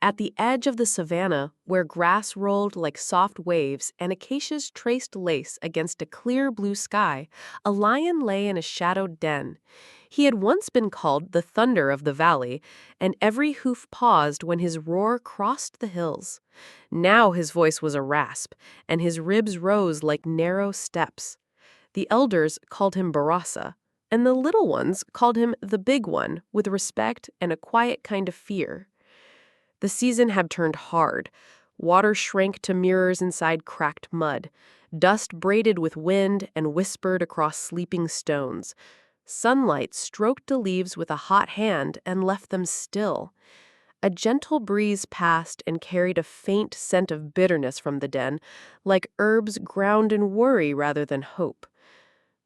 At the edge of the savanna, where grass rolled like soft waves and acacias traced lace against a clear blue sky, a lion lay in a shadowed den. He had once been called the thunder of the valley, and every hoof paused when his roar crossed the hills. Now his voice was a rasp, and his ribs rose like narrow steps. The elders called him Barasa, and the little ones called him the Big One, with respect and a quiet kind of fear. The season had turned hard. Water shrank to mirrors inside cracked mud. Dust braided with wind and whispered across sleeping stones. Sunlight stroked the leaves with a hot hand and left them still. A gentle breeze passed and carried a faint scent of bitterness from the den, like herbs ground in worry rather than hope.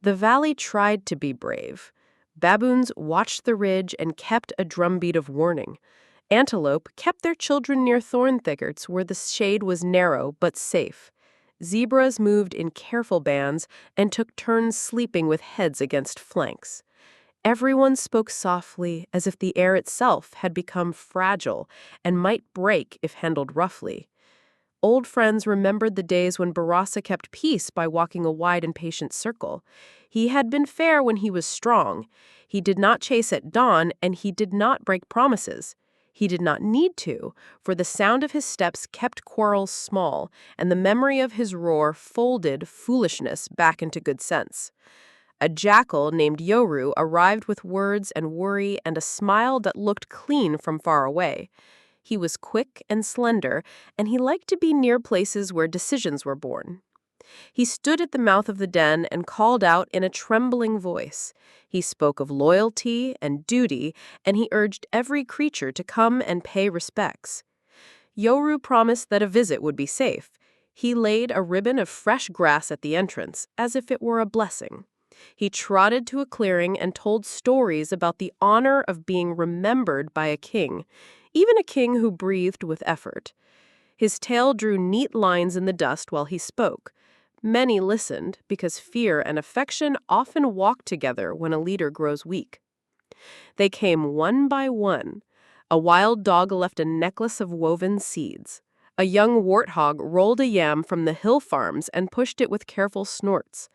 The valley tried to be brave. Baboons watched the ridge and kept a drumbeat of warning. Antelope kept their children near thorn thickets where the shade was narrow but safe. Zebras moved in careful bands and took turns sleeping with heads against flanks. Everyone spoke softly, as if the air itself had become fragile and might break if handled roughly. Old friends remembered the days when Barasa kept peace by walking a wide and patient circle. He had been fair when he was strong. He did not chase at dawn, and he did not break promises. He did not need to, for the sound of his steps kept quarrels small, and the memory of his roar folded foolishness back into good sense. A jackal named Yoru arrived with words and worry and a smile that looked clean from far away. He was quick and slender, and he liked to be near places where decisions were born. He stood at the mouth of the den and called out in a trembling voice. He spoke of loyalty and duty, and he urged every creature to come and pay respects. Yoru promised that a visit would be safe. He laid a ribbon of fresh grass at the entrance, as if it were a blessing. He trotted to a clearing and told stories about the honor of being remembered by a king, even a king who breathed with effort. His tail drew neat lines in the dust while he spoke. Many listened, because fear and affection often walk together when a leader grows weak. They came one by one. A wild dog left a necklace of woven seeds. A young warthog rolled a yam from the hill farms and pushed it with careful snorts.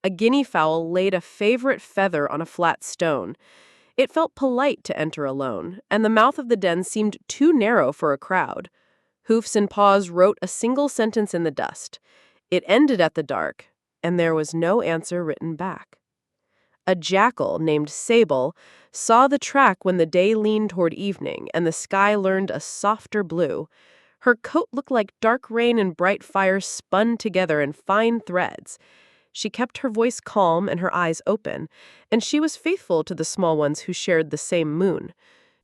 A guinea fowl laid a favorite feather on a flat stone. It felt polite to enter alone, and the mouth of the den seemed too narrow for a crowd. Hoofs and paws wrote a single sentence in the dust. It ended at the dark, and there was no answer written back. A jackal named Sable saw the track when the day leaned toward evening and the sky learned a softer blue. Her coat looked like dark rain and bright fire spun together in fine threads. She kept her voice calm and her eyes open, and she was faithful to the small ones who shared the same moon.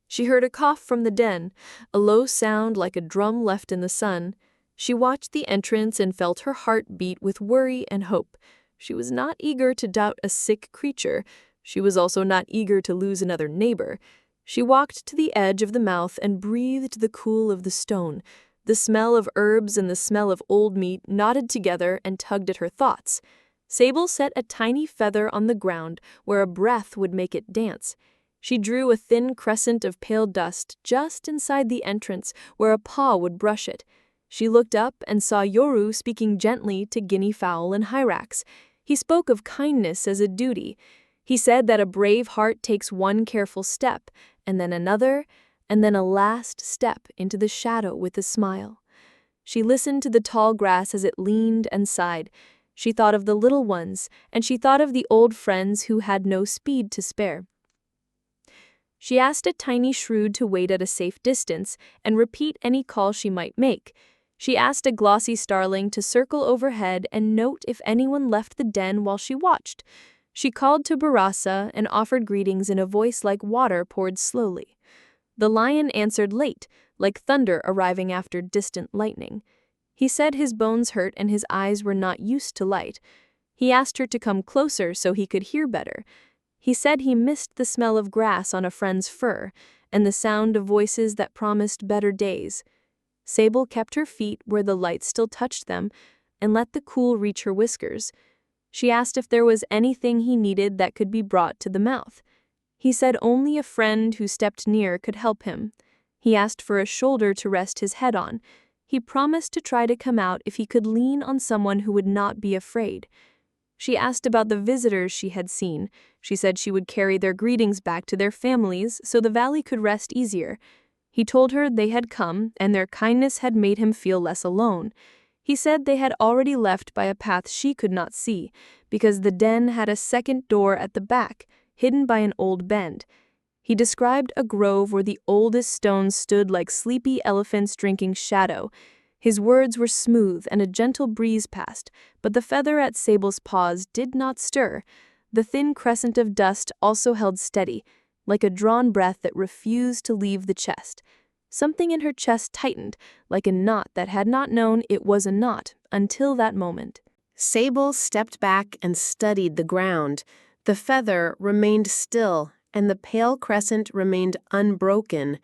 She heard a cough from the den, a low sound like a drum left in the sun. She watched the entrance and felt her heart beat with worry and hope. She was not eager to doubt a sick creature. She was also not eager to lose another neighbor. She walked to the edge of the mouth and breathed the cool of the stone. The smell of herbs and the smell of old meat knotted together and tugged at her thoughts. Sable set a tiny feather on the ground where a breath would make it dance. She drew a thin crescent of pale dust just inside the entrance where a paw would brush it. She looked up and saw Yoru speaking gently to guinea fowl and hyrax. He spoke of kindness as a duty. He said that a brave heart takes one careful step, and then another, and then a last step into the shadow with a smile. She listened to the tall grass as it leaned and sighed. She thought of the little ones, and she thought of the old friends who had no speed to spare. She asked a tiny shrew to wait at a safe distance and repeat any call she might make. She asked a glossy starling to circle overhead and note if anyone left the den while she watched. She called to Barasa and offered greetings in a voice like water poured slowly. The lion answered late, like thunder arriving after distant lightning. He said his bones hurt and his eyes were not used to light. He asked her to come closer so he could hear better. He said he missed the smell of grass on a friend's fur and the sound of voices that promised better days. Sable kept her feet where the light still touched them and let the cool reach her whiskers. She asked if there was anything he needed that could be brought to the mouth. He said only a friend who stepped near could help him. He asked for a shoulder to rest his head on. He promised to try to come out if he could lean on someone who would not be afraid. She asked about the visitors she had seen. She said she would carry their greetings back to their families so the valley could rest easier. He told her they had come and their kindness had made him feel less alone. He said they had already left by a path she could not see, because the den had a second door at the back, hidden by an old bend. He described a grove where the oldest stones stood like sleepy elephants drinking shadow. His words were smooth and a gentle breeze passed, but the feather at Sable's paws did not stir. The thin crescent of dust also held steady, like a drawn breath that refused to leave the chest. Something in her chest tightened, like a knot that had not known it was a knot until that moment. Sable stepped back and studied the ground. The feather remained still, and the pale crescent remained unbroken.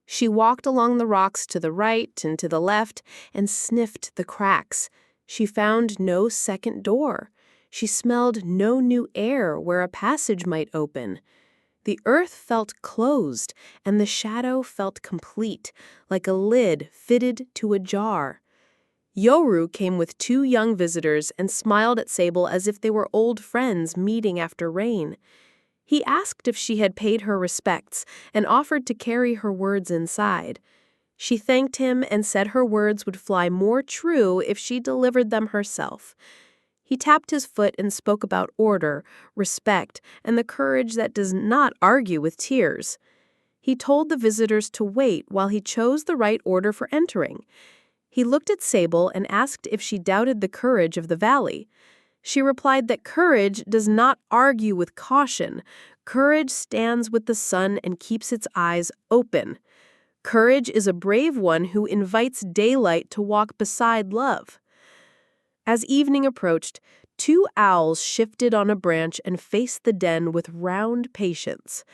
She walked along the rocks to the right and to the left and sniffed the cracks. She found no second door. She smelled no new air where a passage might open. The earth felt closed, and the shadow felt complete, like a lid fitted to a jar. Yoru came with 2 young visitors and smiled at Sable as if they were old friends meeting after rain. He asked if she had paid her respects and offered to carry her words inside. She thanked him and said her words would fly more true if she delivered them herself. He tapped his foot and spoke about order, respect, and the courage that does not argue with tears. He told the visitors to wait while he chose the right order for entering. He looked at Sable and asked if she doubted the courage of the valley. She replied that courage does not argue with caution. Courage stands with the sun and keeps its eyes open. Courage is a brave one who invites daylight to walk beside love. As evening approached, 2 owls shifted on a branch and faced the den with round patience.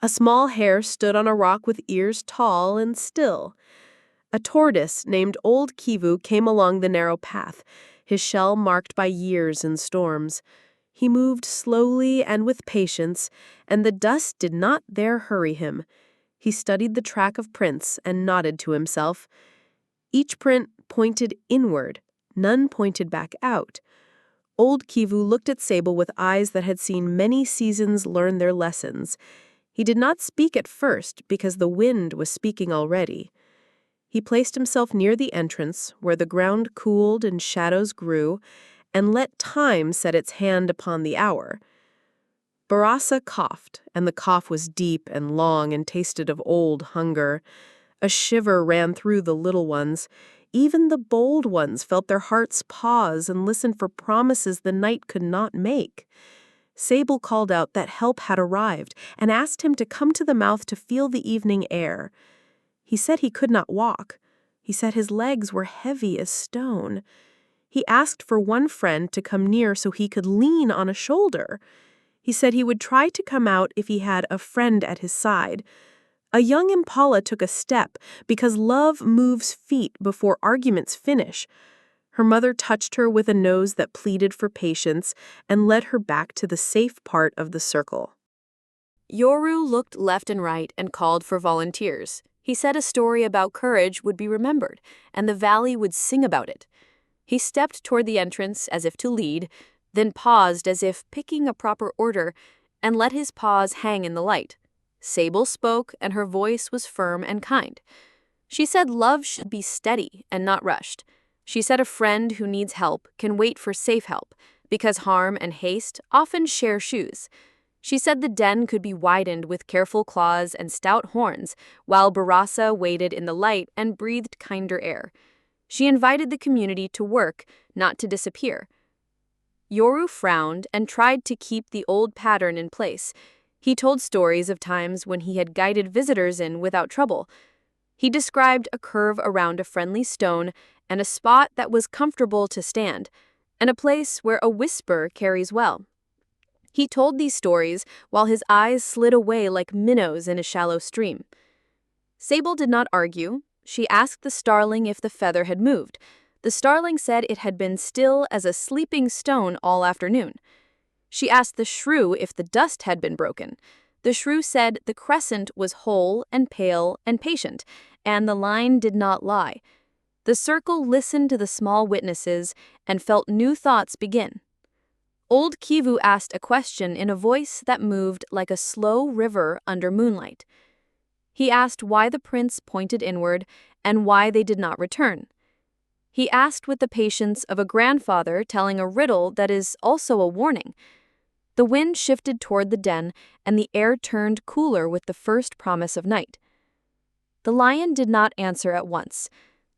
A small hare stood on a rock with ears tall and still. A tortoise named Old Kivu came along the narrow path, his shell marked by years and storms. He moved slowly and with patience, and the dust did not there hurry him. He studied the track of prints and nodded to himself. Each print pointed inward. None pointed back out. Old Kivu looked at Sable with eyes that had seen many seasons learn their lessons. He did not speak at first because the wind was speaking already. He placed himself near the entrance, where the ground cooled and shadows grew, and let time set its hand upon the hour. Barasa coughed, and the cough was deep and long and tasted of old hunger. A shiver ran through the little ones. Even the bold ones felt their hearts pause and listen for promises the night could not make. Sable called out that help had arrived and asked him to come to the mouth to feel the evening air. He said he could not walk. He said his legs were heavy as stone. He asked for one friend to come near so he could lean on a shoulder. He said he would try to come out if he had a friend at his side. A young impala took a step because love moves feet before arguments finish. Her mother touched her with a nose that pleaded for patience and led her back to the safe part of the circle. Yoru looked left and right and called for volunteers. He said a story about courage would be remembered, and the valley would sing about it. He stepped toward the entrance as if to lead, then paused as if picking a proper order, and let his paws hang in the light. Sable spoke, and her voice was firm and kind. She said love should be steady and not rushed. She said a friend who needs help can wait for safe help, because harm and haste often share shoes. She said the den could be widened with careful claws and stout horns, while Barasa waited in the light and breathed kinder air. She invited the community to work, not to disappear. Yoru frowned and tried to keep the old pattern in place. He told stories of times when he had guided visitors in without trouble. He described a curve around a friendly stone and a spot that was comfortable to stand, and a place where a whisper carries well. He told these stories while his eyes slid away like minnows in a shallow stream. Sable did not argue. She asked the starling if the feather had moved. The starling said it had been still as a sleeping stone all afternoon. She asked the shrew if the dust had been broken. The shrew said the crescent was whole and pale and patient, and the line did not lie. The circle listened to the small witnesses and felt new thoughts begin. Old Kivu asked a question in a voice that moved like a slow river under moonlight. He asked why the prince pointed inward and why they did not return. He asked with the patience of a grandfather telling a riddle that is also a warning. The wind shifted toward the den, and the air turned cooler with the first promise of night. The lion did not answer at once.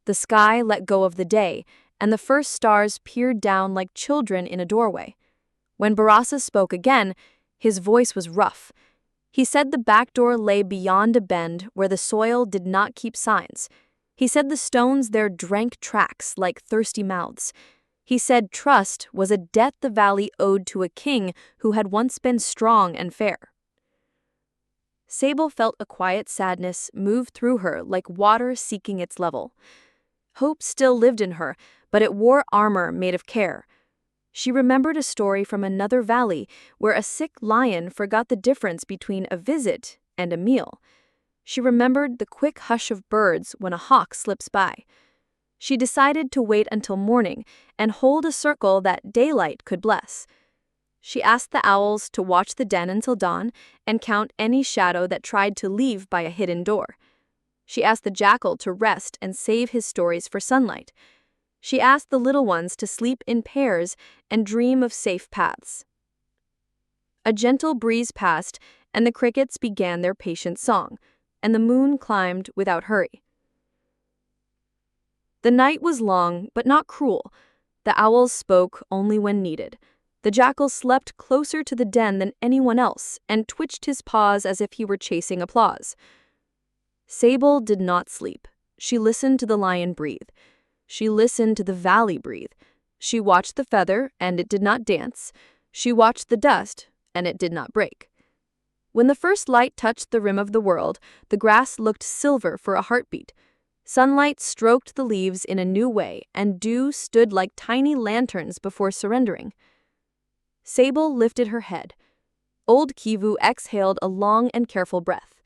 The sky let go of the day, and the first stars peered down like children in a doorway. When Barasa spoke again, his voice was rough. He said the back door lay beyond a bend where the soil did not keep signs. He said the stones there drank tracks like thirsty mouths. He said trust was a debt the valley owed to a king who had once been strong and fair. Sable felt a quiet sadness move through her like water seeking its level. Hope still lived in her, but it wore armor made of care. She remembered a story from another valley where a sick lion forgot the difference between a visit and a meal. She remembered the quick hush of birds when a hawk slips by. She decided to wait until morning and hold a circle that daylight could bless. She asked the owls to watch the den until dawn and count any shadow that tried to leave by a hidden door. She asked the jackal to rest and save his stories for sunlight. She asked the little ones to sleep in pairs and dream of safe paths. A gentle breeze passed, and the crickets began their patient song, and the moon climbed without hurry. The night was long, but not cruel. The owls spoke only when needed. The jackal slept closer to the den than anyone else and twitched his paws as if he were chasing applause. Sable did not sleep. She listened to the lion breathe. She listened to the valley breathe. She watched the feather, and it did not dance. She watched the dust, and it did not break. When the first light touched the rim of the world, the grass looked silver for a heartbeat. Sunlight stroked the leaves in a new way, and dew stood like tiny lanterns before surrendering. Sable lifted her head. Old Kivu exhaled a long and careful breath.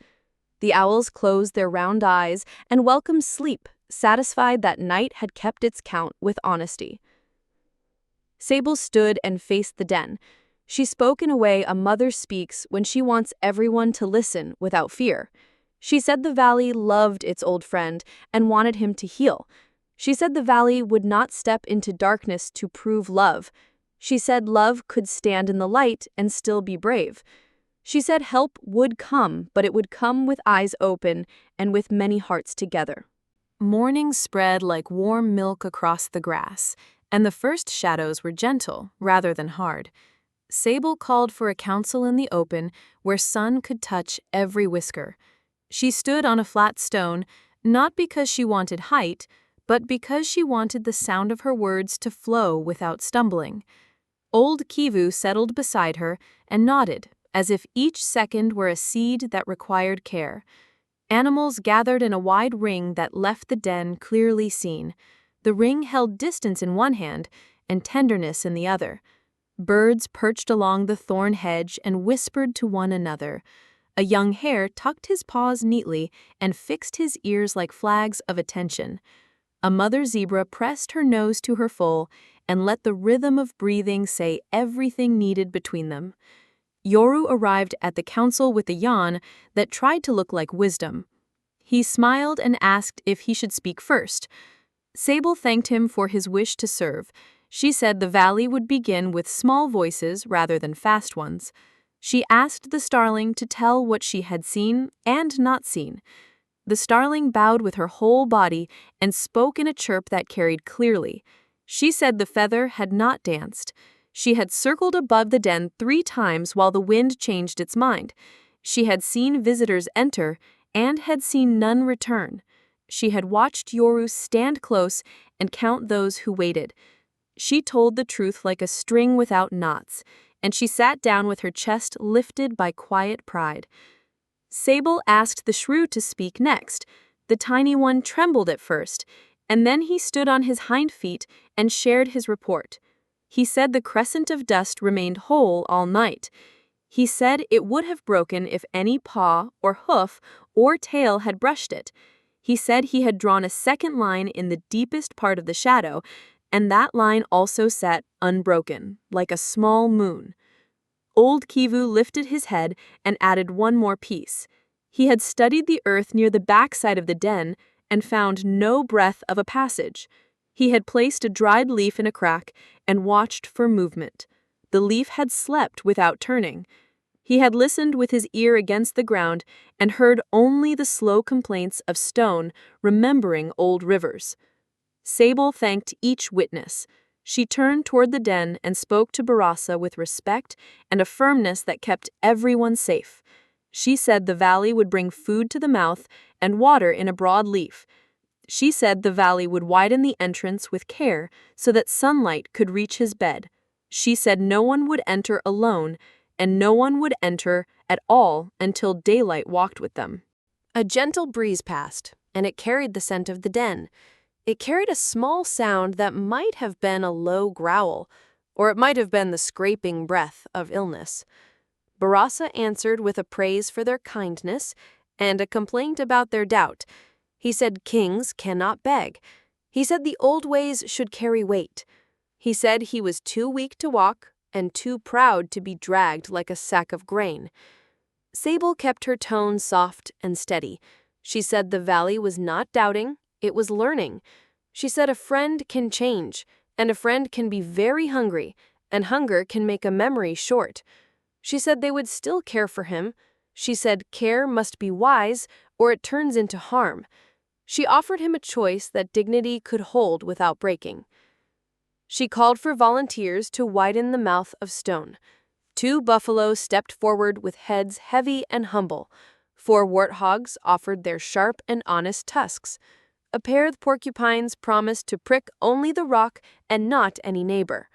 The owls closed their round eyes and welcomed sleep, satisfied that night had kept its count with honesty. Sable stood and faced the den. She spoke in a way a mother speaks when she wants everyone to listen without fear. She said the valley loved its old friend and wanted him to heal. She said the valley would not step into darkness to prove love. She said love could stand in the light and still be brave. She said help would come, but it would come with eyes open and with many hearts together. Morning spread like warm milk across the grass, and the first shadows were gentle rather than hard. Sable called for a council in the open where sun could touch every whisker. She stood on a flat stone, not because she wanted height, but because she wanted the sound of her words to flow without stumbling. Old Kivu settled beside her and nodded, as if each second were a seed that required care. Animals gathered in a wide ring that left the den clearly seen. The ring held distance in one hand and tenderness in the other. Birds perched along the thorn hedge and whispered to one another. A young hare tucked his paws neatly and fixed his ears like flags of attention. A mother zebra pressed her nose to her foal and let the rhythm of breathing say everything needed between them. Yoru arrived at the council with a yawn that tried to look like wisdom. He smiled and asked if he should speak first. Sable thanked him for his wish to serve. She said the valley would begin with small voices rather than fast ones. She asked the starling to tell what she had seen and not seen. The starling bowed with her whole body and spoke in a chirp that carried clearly. She said the feather had not danced. She had circled above the den 3 times while the wind changed its mind. She had seen visitors enter and had seen none return. She had watched Yoru stand close and count those who waited. She told the truth like a string without knots, and she sat down with her chest lifted by quiet pride. Sable asked the shrew to speak next. The tiny one trembled at first, and then he stood on his hind feet and shared his report. He said the crescent of dust remained whole all night. He said it would have broken if any paw or hoof or tail had brushed it. He said he had drawn a second line in the deepest part of the shadow, and that line also sat unbroken, like a small moon. Old Kivu lifted his head and added one more piece. He had studied the earth near the backside of the den and found no breath of a passage. He had placed a dried leaf in a crack and watched for movement. The leaf had slept without turning. He had listened with his ear against the ground and heard only the slow complaints of stone remembering old rivers. Sable thanked each witness. She turned toward the den and spoke to Barasa with respect and a firmness that kept everyone safe. She said the valley would bring food to the mouth and water in a broad leaf. She said the valley would widen the entrance with care so that sunlight could reach his bed. She said no one would enter alone, and no one would enter at all until daylight walked with them. A gentle breeze passed, and it carried the scent of the den. It carried a small sound that might have been a low growl, or it might have been the scraping breath of illness. Barasa answered with a praise for their kindness and a complaint about their doubt. He said kings cannot beg. He said the old ways should carry weight. He said he was too weak to walk and too proud to be dragged like a sack of grain. Sable kept her tone soft and steady. She said the valley was not doubting, it was learning. She said a friend can change, and a friend can be very hungry, and hunger can make a memory short. She said they would still care for him. She said care must be wise, or it turns into harm. She offered him a choice that dignity could hold without breaking. She called for volunteers to widen the mouth of stone. 2 buffaloes stepped forward with heads heavy and humble. 4 warthogs offered their sharp and honest tusks. A pair of porcupines promised to prick only the rock and not any neighbor.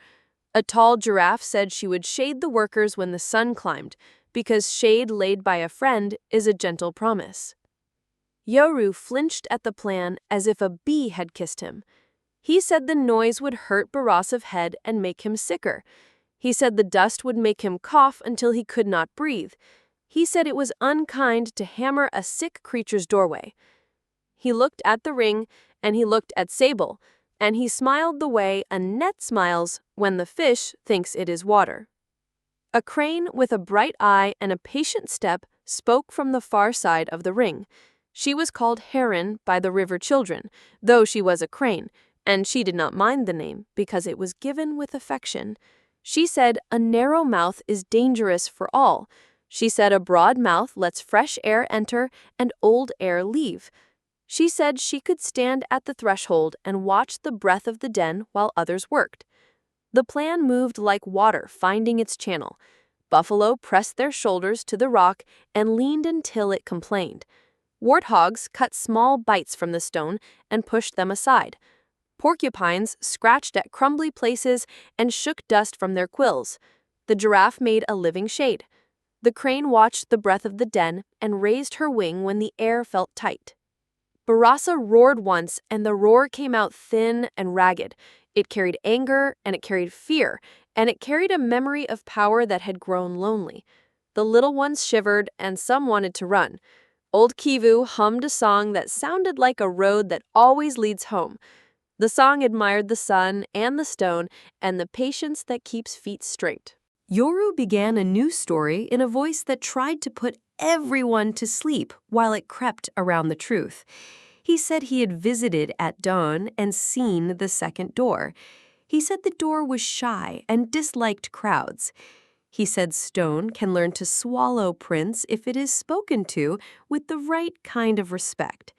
A tall giraffe said she would shade the workers when the sun climbed, because shade laid by a friend is a gentle promise. Yoru flinched at the plan as if a bee had kissed him. He said the noise would hurt Barasa's head and make him sicker. He said the dust would make him cough until he could not breathe. He said it was unkind to hammer a sick creature's doorway. He looked at the ring, and he looked at Sable, and he smiled the way a net smiles when the fish thinks it is water. A crane with a bright eye and a patient step spoke from the far side of the ring. She was called Heron by the river children, though she was a crane, and she did not mind the name because it was given with affection. She said a narrow mouth is dangerous for all. She said a broad mouth lets fresh air enter and old air leave. She said she could stand at the threshold and watch the breath of the den while others worked. The plan moved like water finding its channel. Buffalo pressed their shoulders to the rock and leaned until it complained. Warthogs cut small bites from the stone and pushed them aside. Porcupines scratched at crumbly places and shook dust from their quills. The giraffe made a living shade. The crane watched the breath of the den and raised her wing when the air felt tight. Barasa roared once, and the roar came out thin and ragged. It carried anger, and it carried fear, and it carried a memory of power that had grown lonely. The little ones shivered, and some wanted to run. Old Kivu hummed a song that sounded like a road that always leads home. The song admired the sun and the stone and the patience that keeps feet straight. Yoru began a new story in a voice that tried to put everyone to sleep while it crept around the truth. He said he had visited at dawn and seen the second door. He said the door was shy and disliked crowds. He said stone can learn to swallow prince if it is spoken to with the right kind of respect.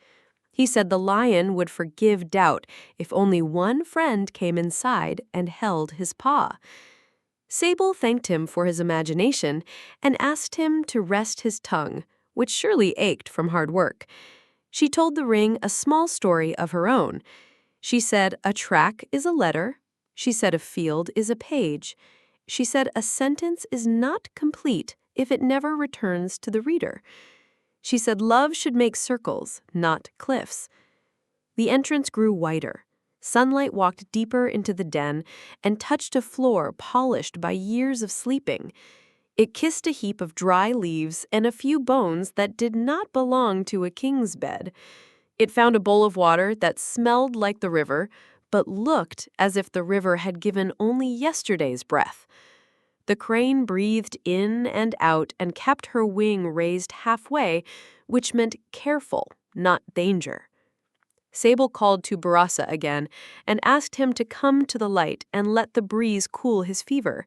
He said the lion would forgive doubt if only one friend came inside and held his paw. Sable thanked him for his imagination and asked him to rest his tongue, which surely ached from hard work. She told the ring a small story of her own. She said a track is a letter. She said a field is a page. She said a sentence is not complete if it never returns to the reader. She said love should make circles, not cliffs. The entrance grew wider. Sunlight walked deeper into the den and touched a floor polished by years of sleeping. It kissed a heap of dry leaves and a few bones that did not belong to a king's bed. It found a bowl of water that smelled like the river, but looked as if the river had given only yesterday's breath. The crane breathed in and out and kept her wing raised halfway, which meant careful, not danger. Sable called to Barasa again and asked him to come to the light and let the breeze cool his fever.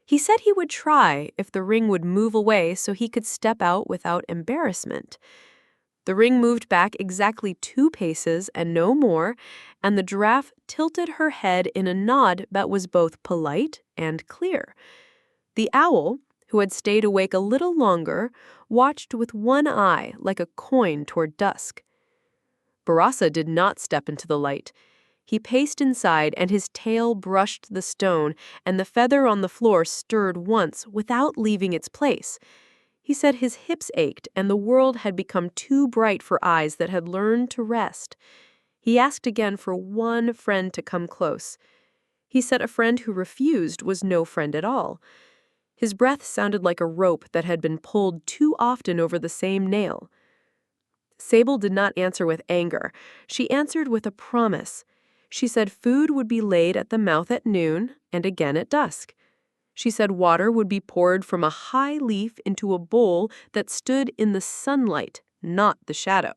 He said he would try if the ring would move away so he could step out without embarrassment. The ring moved back exactly 2 paces and no more, and the giraffe tilted her head in a nod that was both polite and clear. The owl, who had stayed awake a little longer, watched with one eye like a coin toward dusk. Barasa did not step into the light. He paced inside, and his tail brushed the stone, and the feather on the floor stirred once without leaving its place. He said his hips ached, and the world had become too bright for eyes that had learned to rest. He asked again for one friend to come close. He said a friend who refused was no friend at all. His breath sounded like a rope that had been pulled too often over the same nail. Sable did not answer with anger. She answered with a promise. She said food would be laid at the mouth at noon and again at dusk. She said water would be poured from a high leaf into a bowl that stood in the sunlight, not the shadow.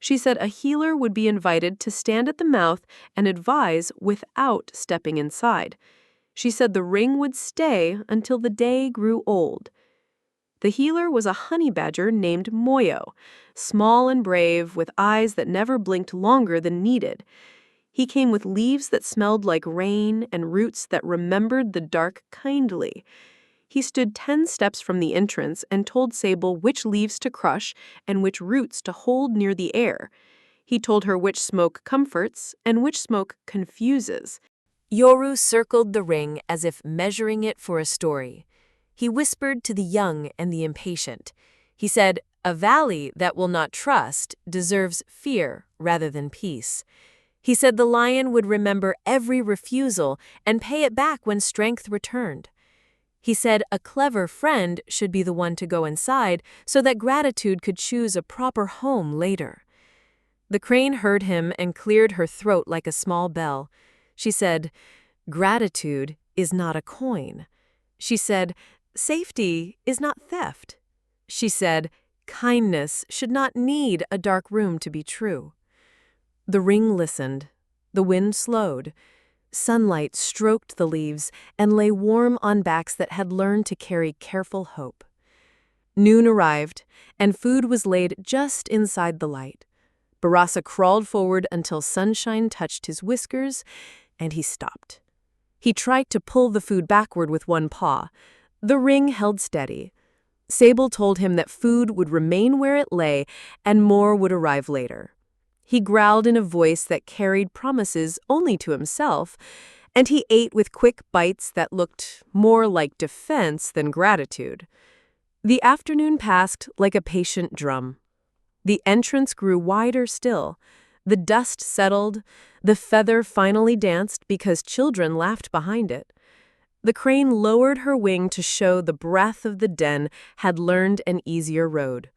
She said a healer would be invited to stand at the mouth and advise without stepping inside. She said the ring would stay until the day grew old. The healer was a honey badger named Moyo, small and brave, with eyes that never blinked longer than needed. He came with leaves that smelled like rain and roots that remembered the dark kindly. He stood 10 steps from the entrance and told Sable which leaves to crush and which roots to hold near the air. He told her which smoke comforts and which smoke confuses. Yoru circled the ring as if measuring it for a story. He whispered to the young and the impatient. He said, "A valley that will not trust deserves fear rather than peace." He said the lion would remember every refusal and pay it back when strength returned. He said a clever friend should be the one to go inside so that gratitude could choose a proper home later. The crane heard him and cleared her throat like a small bell. She said, "Gratitude is not a coin." She said, "Safety is not theft." She said, "Kindness should not need a dark room to be true." The ring listened. The wind slowed. Sunlight stroked the leaves and lay warm on backs that had learned to carry careful hope. Noon arrived, and food was laid just inside the light. Barasa crawled forward until sunshine touched his whiskers, and he stopped. He tried to pull the food backward with one paw. The ring held steady. Sable told him that food would remain where it lay and more would arrive later. He growled in a voice that carried promises only to himself, and he ate with quick bites that looked more like defense than gratitude. The afternoon passed like a patient drum. The entrance grew wider still. The dust settled. The feather finally danced because children laughed behind it. The crane lowered her wing to show the breath of the den had learned an easier road.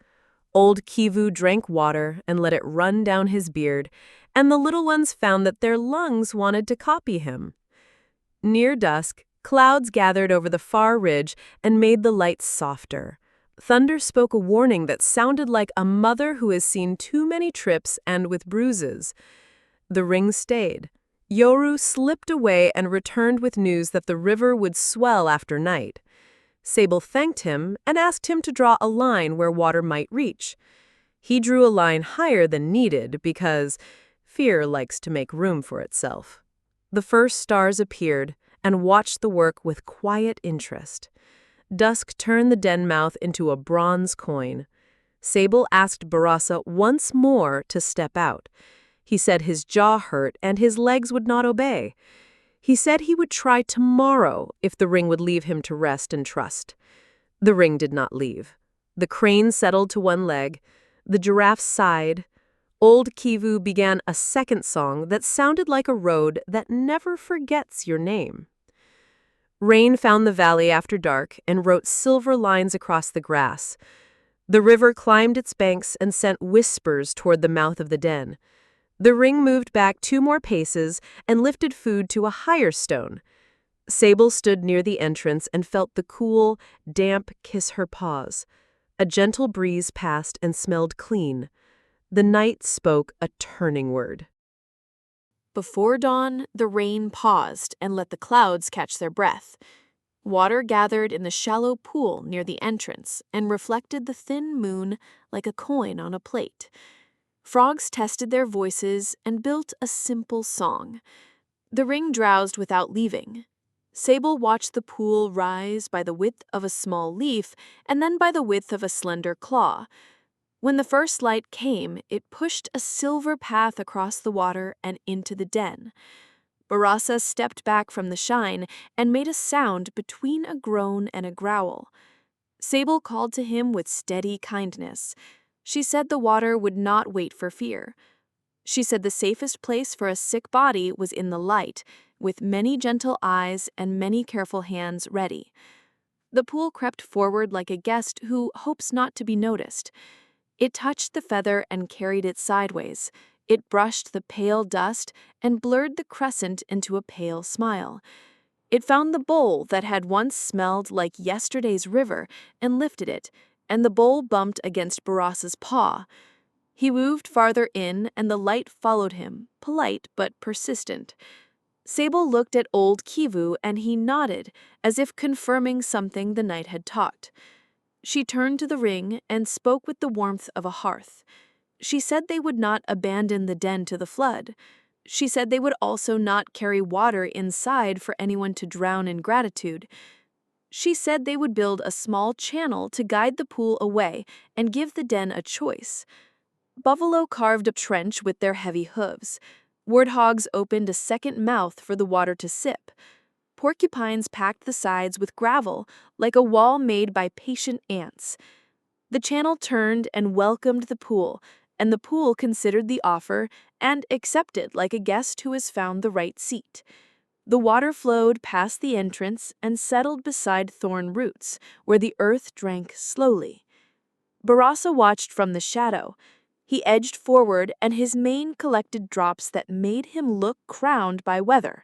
Old Kivu drank water and let it run down his beard, and the little ones found that their lungs wanted to copy him. Near dusk, clouds gathered over the far ridge and made the light softer. Thunder spoke a warning that sounded like a mother who has seen too many trips and with bruises. The ring stayed. Yoru slipped away and returned with news that the river would swell after night. Sable thanked him and asked him to draw a line where water might reach. He drew a line higher than needed because fear likes to make room for itself. The first stars appeared and watched the work with quiet interest. Dusk turned the den mouth into a bronze coin. Sable asked Barasa once more to step out. He said his jaw hurt and his legs would not obey. He said he would try tomorrow if the ring would leave him to rest and trust. The ring did not leave. The crane settled to one leg. The giraffe sighed. Old Kivu began a second song that sounded like a road that never forgets your name. Rain found the valley after dark and wrote silver lines across the grass. The river climbed its banks and sent whispers toward the mouth of the den. The ring moved back 2 more paces and lifted food to a higher stone. Sable stood near the entrance and felt the cool, damp kiss her paws. A gentle breeze passed and smelled clean. The night spoke a turning word. Before dawn, the rain paused and let the clouds catch their breath. Water gathered in the shallow pool near the entrance and reflected the thin moon like a coin on a plate. Frogs tested their voices and built a simple song. The ring drowsed without leaving. Sable watched the pool rise by the width of a small leaf and then by the width of a slender claw. When the first light came, it pushed a silver path across the water and into the den. Barasa stepped back from the shine and made a sound between a groan and a growl. Sable called to him with steady kindness. She said the water would not wait for fear. She said the safest place for a sick body was in the light, with many gentle eyes and many careful hands ready. The pool crept forward like a guest who hopes not to be noticed. It touched the feather and carried it sideways. It brushed the pale dust and blurred the crescent into a pale smile. It found the bowl that had once smelled like yesterday's river and lifted it, and the bowl bumped against Barasa's paw. He moved farther in, and the light followed him, polite but persistent. Sable looked at old Kivu, and he nodded, as if confirming something the night had taught. She turned to the ring and spoke with the warmth of a hearth. She said they would not abandon the den to the flood. She said they would also not carry water inside for anyone to drown in gratitude. She said they would build a small channel to guide the pool away and give the den a choice. Buffalo carved a trench with their heavy hooves. Warthogs opened a second mouth for the water to sip. Porcupines packed the sides with gravel, like a wall made by patient ants. The channel turned and welcomed the pool, and the pool considered the offer and accepted like a guest who has found the right seat. The water flowed past the entrance and settled beside thorn roots, where the earth drank slowly. Barasa watched from the shadow. He edged forward, and his mane collected drops that made him look crowned by weather.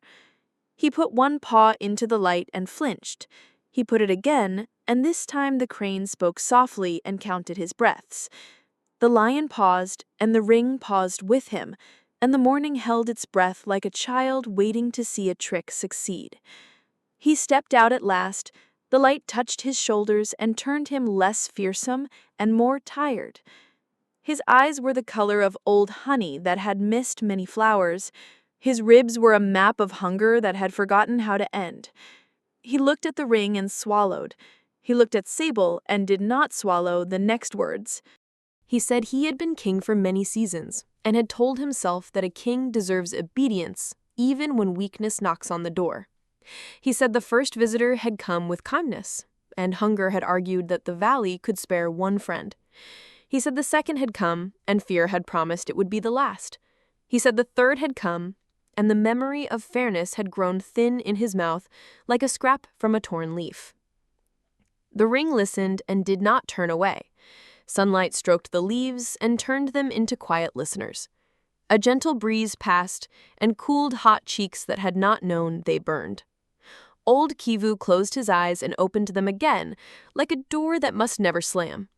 He put one paw into the light and flinched. He put it again, and this time the crane spoke softly and counted his breaths. The lion paused, and the ring paused with him, and the morning held its breath like a child waiting to see a trick succeed. He stepped out at last. The light touched his shoulders and turned him less fearsome and more tired. His eyes were the color of old honey that had missed many flowers. His ribs were a map of hunger that had forgotten how to end. He looked at the ring and swallowed. He looked at Sable and did not swallow the next words. He said he had been king for many seasons and had told himself that a king deserves obedience even when weakness knocks on the door. He said the first visitor had come with kindness, and hunger had argued that the valley could spare one friend. He said the second had come, and fear had promised it would be the last. He said the third had come, and the memory of fairness had grown thin in his mouth like a scrap from a torn leaf. The ring listened and did not turn away. Sunlight stroked the leaves and turned them into quiet listeners. A gentle breeze passed and cooled hot cheeks that had not known they burned. Old Kivu closed his eyes and opened them again, like a door that must never slam.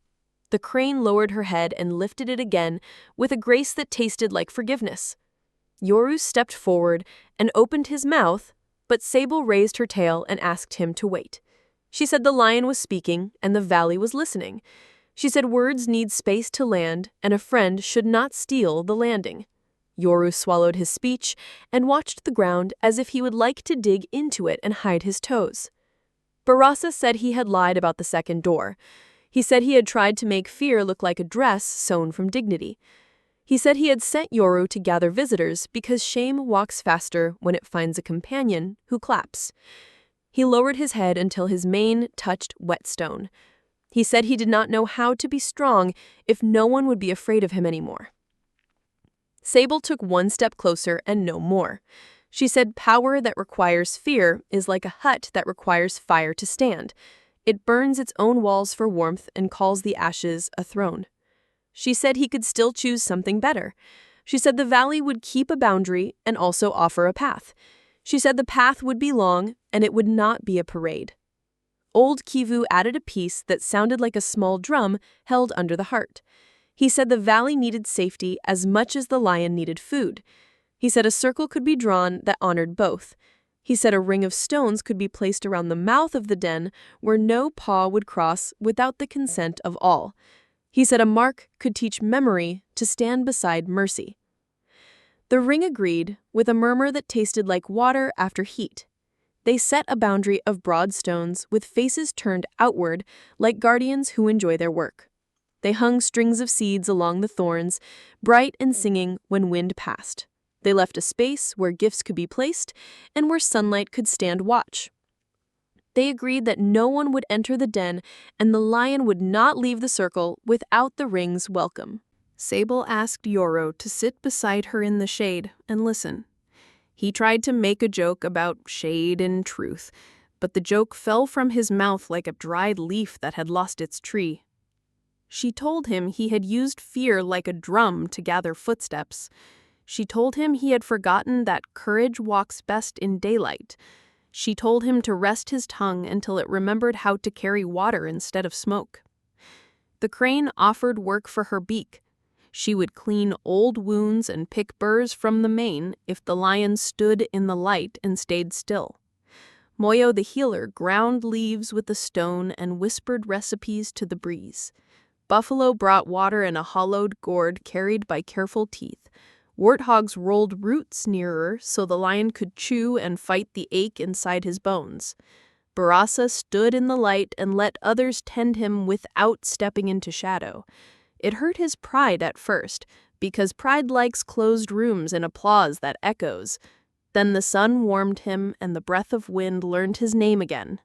The crane lowered her head and lifted it again with a grace that tasted like forgiveness. Yoru stepped forward and opened his mouth, but Sable raised her tail and asked him to wait. She said the lion was speaking and the valley was listening. She said words need space to land, and a friend should not steal the landing. Yoru swallowed his speech and watched the ground as if he would like to dig into it and hide his toes. Barasa said he had lied about the second door. He said he had tried to make fear look like a dress sewn from dignity. He said he had sent Yoru to gather visitors because shame walks faster when it finds a companion who claps. He lowered his head until his mane touched whetstone. He said he did not know how to be strong if no one would be afraid of him anymore. Sable took one step closer and no more. She said power that requires fear is like a hut that requires fire to stand. It burns its own walls for warmth and calls the ashes a throne. She said he could still choose something better. She said the valley would keep a boundary and also offer a path. She said the path would be long and it would not be a parade. Old Kivu added a piece that sounded like a small drum held under the heart. He said the valley needed safety as much as the lion needed food. He said a circle could be drawn that honored both. He said a ring of stones could be placed around the mouth of the den where no paw would cross without the consent of all. He said a mark could teach memory to stand beside mercy. The ring agreed, with a murmur that tasted like water after heat. They set a boundary of broad stones with faces turned outward like guardians who enjoy their work. They hung strings of seeds along the thorns, bright and singing when wind passed. They left a space where gifts could be placed and where sunlight could stand watch. They agreed that no one would enter the den and the lion would not leave the circle without the ring's welcome. Sable asked Yoro to sit beside her in the shade and listen. He tried to make a joke about shade and truth, but the joke fell from his mouth like a dried leaf that had lost its tree. She told him he had used fear like a drum to gather footsteps. She told him he had forgotten that courage walks best in daylight. She told him to rest his tongue until it remembered how to carry water instead of smoke. The crane offered work for her beak. She would clean old wounds and pick burrs from the mane if the lion stood in the light and stayed still. Moyo the healer ground leaves with a stone and whispered recipes to the breeze. Buffalo brought water in a hollowed gourd carried by careful teeth. Warthogs rolled roots nearer so the lion could chew and fight the ache inside his bones. Barasa stood in the light and let others tend him without stepping into shadow. It hurt his pride at first, because pride likes closed rooms and applause that echoes. Then the sun warmed him and the breath of wind learned his name again.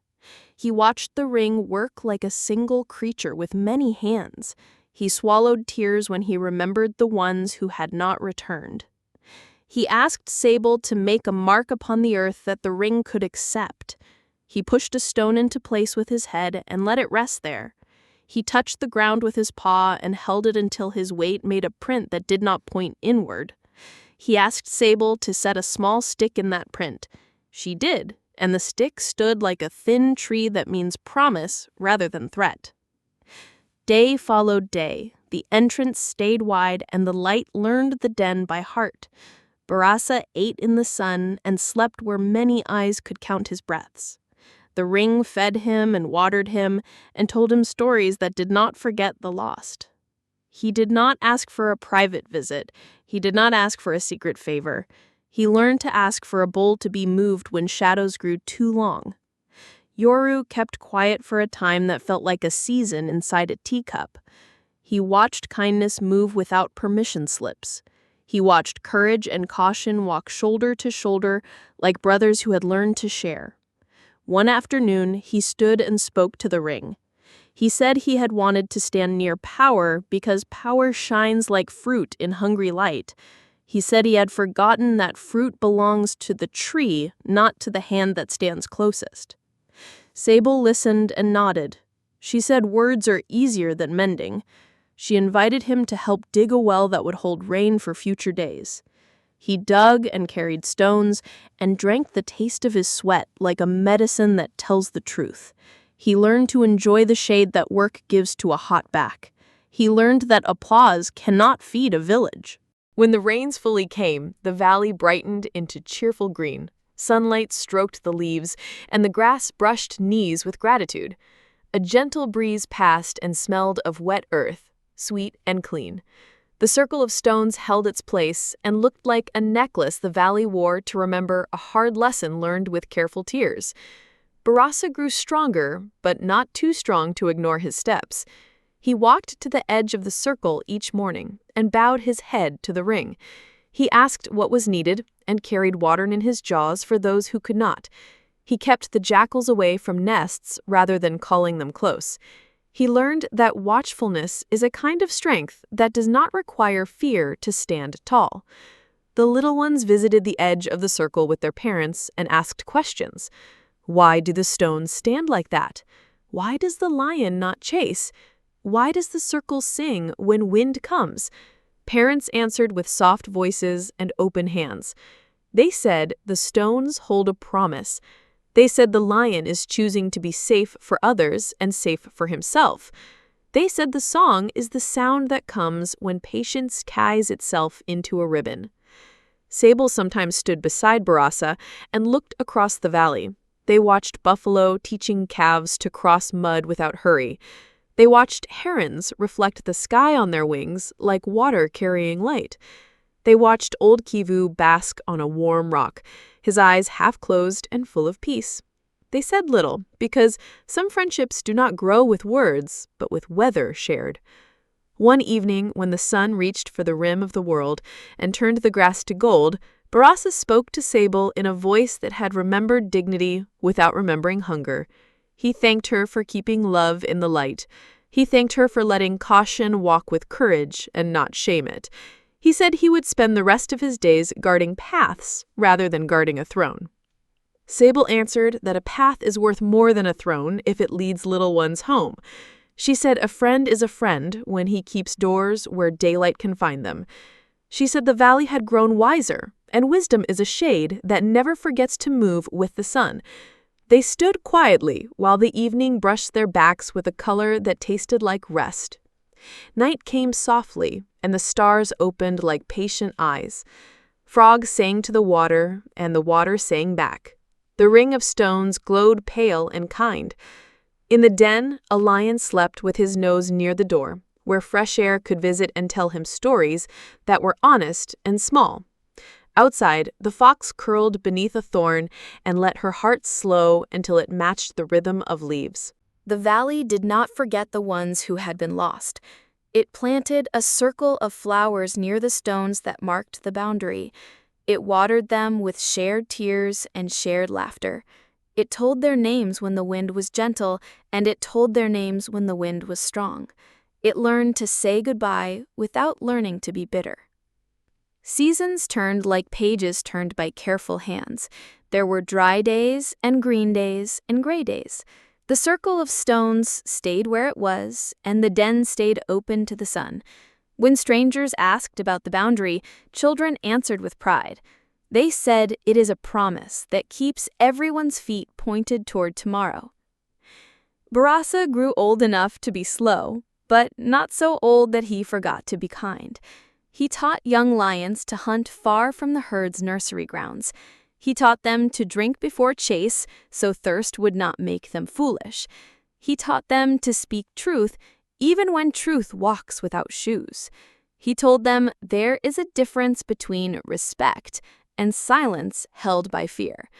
He watched the ring work like a single creature with many hands. He swallowed tears when he remembered the ones who had not returned. He asked Sable to make a mark upon the earth that the ring could accept. He pushed a stone into place with his head and let it rest there. He touched the ground with his paw and held it until his weight made a print that did not point inward. He asked Sable to set a small stick in that print. She did, and the stick stood like a thin tree that means promise rather than threat. Day followed day. The entrance stayed wide, and the light learned the den by heart. Barasa ate in the sun and slept where many eyes could count his breaths. The ring fed him and watered him and told him stories that did not forget the lost. He did not ask for a private visit. He did not ask for a secret favor. He learned to ask for a bowl to be moved when shadows grew too long. Yoru kept quiet for a time that felt like a season inside a teacup. He watched kindness move without permission slips. He watched courage and caution walk shoulder to shoulder like brothers who had learned to share. One afternoon, he stood and spoke to the ring. He said he had wanted to stand near power because power shines like fruit in hungry light. He said he had forgotten that fruit belongs to the tree, not to the hand that stands closest. Sable listened and nodded. She said words are easier than mending. She invited him to help dig a well that would hold rain for future days. He dug and carried stones and drank the taste of his sweat like a medicine that tells the truth. He learned to enjoy the shade that work gives to a hot back. He learned that applause cannot feed a village. When the rains fully came, the valley brightened into cheerful green. Sunlight stroked the leaves, and the grass brushed knees with gratitude. A gentle breeze passed and smelled of wet earth, sweet and clean. The circle of stones held its place and looked like a necklace the valley wore to remember a hard lesson learned with careful tears. Barasa grew stronger, but not too strong to ignore his steps. He walked to the edge of the circle each morning and bowed his head to the ring. He asked what was needed and carried water in his jaws for those who could not. He kept the jackals away from nests rather than calling them close. He learned that watchfulness is a kind of strength that does not require fear to stand tall. The little ones visited the edge of the circle with their parents and asked questions. Why do the stones stand like that? Why does the lion not chase? Why does the circle sing when wind comes? Parents answered with soft voices and open hands. They said the stones hold a promise. They said the lion is choosing to be safe for others and safe for himself. They said the song is the sound that comes when patience ties itself into a ribbon. Sable sometimes stood beside Barasa and looked across the valley. They watched buffalo teaching calves to cross mud without hurry. They watched herons reflect the sky on their wings like water carrying light. They watched old Kivu bask on a warm rock, his eyes half closed and full of peace. They said little, because some friendships do not grow with words, but with weather shared. One evening, when the sun reached for the rim of the world and turned the grass to gold, Barasa spoke to Sable in a voice that had remembered dignity without remembering hunger. He thanked her for keeping love in the light. He thanked her for letting caution walk with courage and not shame it. He said he would spend the rest of his days guarding paths rather than guarding a throne. Sable answered that a path is worth more than a throne if it leads little ones home. She said a friend is a friend when he keeps doors where daylight can find them. She said the valley had grown wiser, and wisdom is a shade that never forgets to move with the sun. They stood quietly while the evening brushed their backs with a color that tasted like rest. Night came softly, and the stars opened like patient eyes. Frogs sang to the water, and the water sang back. The ring of stones glowed pale and kind. In the den, a lion slept with his nose near the door, where fresh air could visit and tell him stories that were honest and small. Outside, the fox curled beneath a thorn and let her heart slow until it matched the rhythm of leaves. The valley did not forget the ones who had been lost. It planted a circle of flowers near the stones that marked the boundary. It watered them with shared tears and shared laughter. It told their names when the wind was gentle, and it told their names when the wind was strong. It learned to say goodbye without learning to be bitter. Seasons turned like pages turned by careful hands. There were dry days and green days and gray days. The circle of stones stayed where it was, and the den stayed open to the sun. When strangers asked about the boundary, children answered with pride. They said it is a promise that keeps everyone's feet pointed toward tomorrow. Barasa grew old enough to be slow, but not so old that he forgot to be kind. He taught young lions to hunt far from the herd's nursery grounds. He taught them to drink before chase, so thirst would not make them foolish. He taught them to speak truth, even when truth walks without shoes. He told them there is a difference between respect and silence held by fear.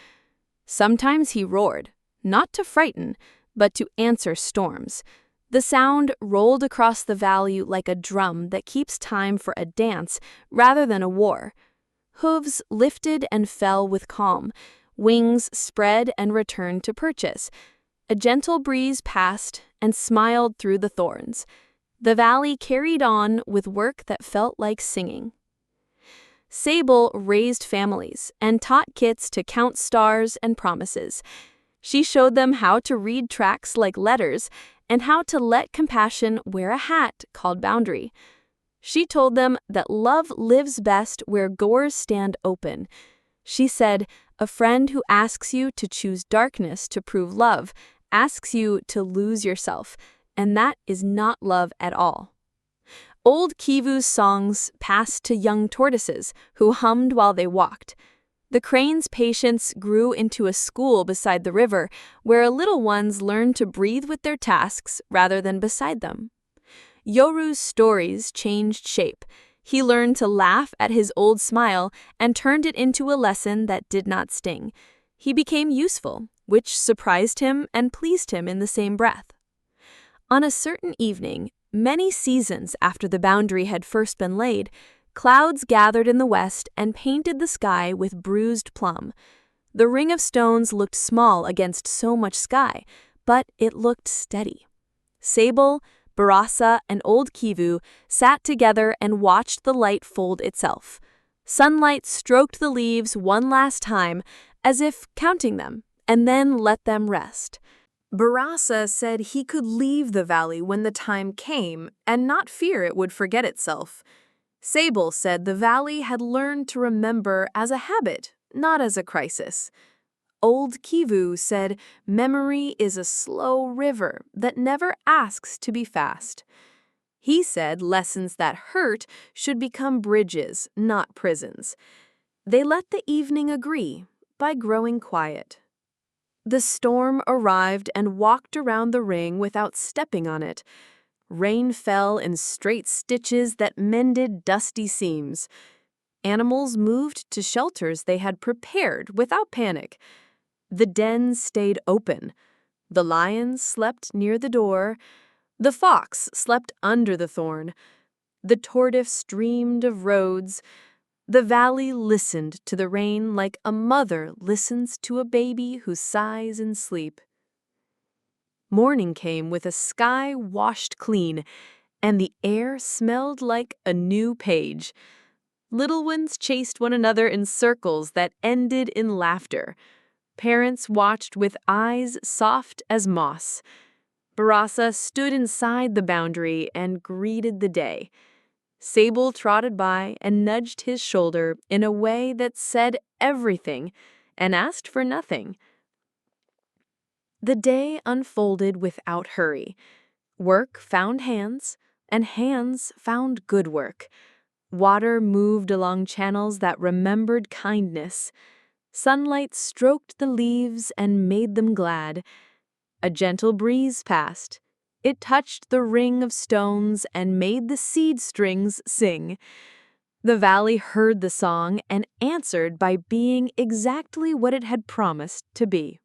Sometimes he roared, not to frighten, but to answer storms. The sound rolled across the valley like a drum that keeps time for a dance rather than a war. Hooves lifted and fell with calm. Wings spread and returned to perches. A gentle breeze passed and smiled through the thorns. The valley carried on with work that felt like singing. Sable raised families and taught kids to count stars and promises. She showed them how to read tracks like letters and how to let compassion wear a hat called boundary. She told them that love lives best where doors stand open. She said, a friend who asks you to choose darkness to prove love asks you to lose yourself, and that is not love at all. Old Kivu's songs passed to young tortoises who hummed while they walked. The crane's patience grew into a school beside the river where little ones learned to breathe with their tasks rather than beside them. Yoru's stories changed shape. He learned to laugh at his old smile and turned it into a lesson that did not sting. He became useful, which surprised him and pleased him in the same breath. On a certain evening, many seasons after the boundary had first been laid, clouds gathered in the west and painted the sky with bruised plum. The ring of stones looked small against so much sky, but it looked steady. Sable, Barasa, and old Kivu sat together and watched the light fold itself. Sunlight stroked the leaves one last time, as if counting them, and then let them rest. Barasa said he could leave the valley when the time came and not fear it would forget itself. Sable said the valley had learned to remember as a habit, not as a crisis. Old Kivu said memory is a slow river that never asks to be fast. He said lessons that hurt should become bridges, not prisons. They let the evening agree by growing quiet. The storm arrived and walked around the ring without stepping on it. Rain fell in straight stitches that mended dusty seams. Animals moved to shelters they had prepared without panic. The den stayed open. The lion slept near the door. The fox slept under the thorn. The tortoise dreamed of roads. The valley listened to the rain like a mother listens to a baby who sighs in sleep. Morning came with a sky washed clean, and the air smelled like a new page. Little ones chased one another in circles that ended in laughter. Parents watched with eyes soft as moss. Barasa stood inside the boundary and greeted the day. Sable trotted by and nudged his shoulder in a way that said everything and asked for nothing. The day unfolded without hurry. Work found hands, and hands found good work. Water moved along channels that remembered kindness. Sunlight stroked the leaves and made them glad. A gentle breeze passed. It touched the ring of stones and made the seed strings sing. The valley heard the song and answered by being exactly what it had promised to be.